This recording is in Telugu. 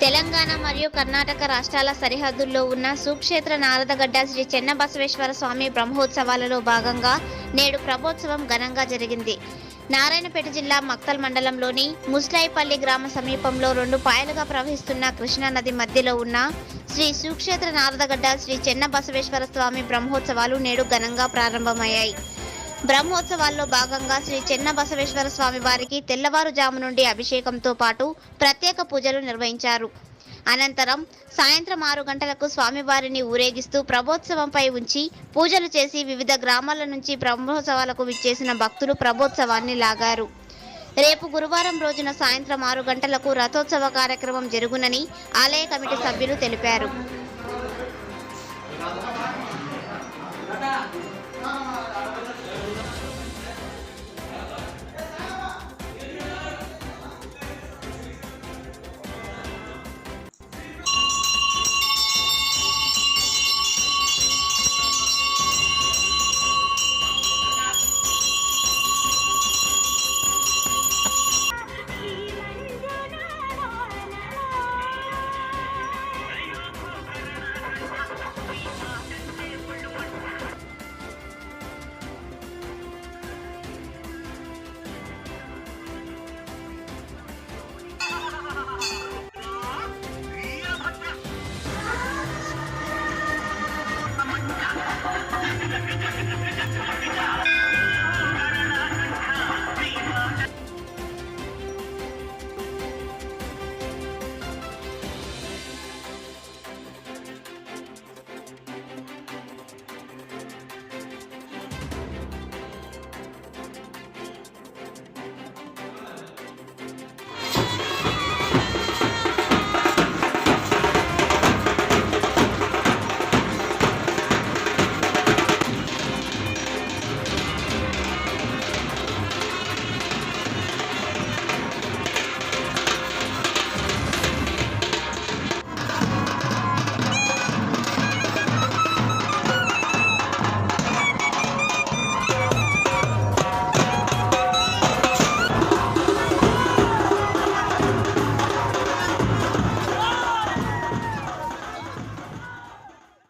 తెలంగాణ మరియు కర్ణాటక రాష్ట్రాల సరిహద్దుల్లో ఉన్న సుక్షేత్ర నారదగడ్డ శ్రీ చెన్నబసవేశ్వర స్వామి బ్రహ్మోత్సవాలలో భాగంగా నేడు ప్రభోత్సవం ఘనంగా జరిగింది. నారాయణపేట జిల్లా మక్తల్ మండలంలోని ముస్లాయిపల్లి గ్రామ సమీపంలో 2 పాయలుగా ప్రవహిస్తున్న కృష్ణా నది మధ్యలో ఉన్న శ్రీ సుక్షేత్ర నారదగడ్డ శ్రీ చెన్నబసవేశ్వర స్వామి బ్రహ్మోత్సవాలు నేడు ఘనంగా ప్రారంభమయ్యాయి. బ్రహ్మోత్సవాల్లో భాగంగా శ్రీ చెన్నబసవేశ్వర స్వామి వారికి తెల్లవారుజాము నుండి అభిషేకంతో పాటు ప్రత్యేక పూజలు నిర్వహించారు. అనంతరం సాయంత్రం 6 గంటలకు స్వామివారిని ఊరేగిస్తూ ప్రభోత్సవంపై ఉంచి పూజలు చేసి వివిధ గ్రామాల నుంచి బ్రహ్మోత్సవాలకు విచ్చేసిన భక్తులు ప్రభోత్సవాన్ని లాగారు. రేపు గురువారం రోజున సాయంత్రం 6 గంటలకు రథోత్సవ కార్యక్రమం జరుగునని ఆలయ కమిటీ సభ్యులు తెలిపారు.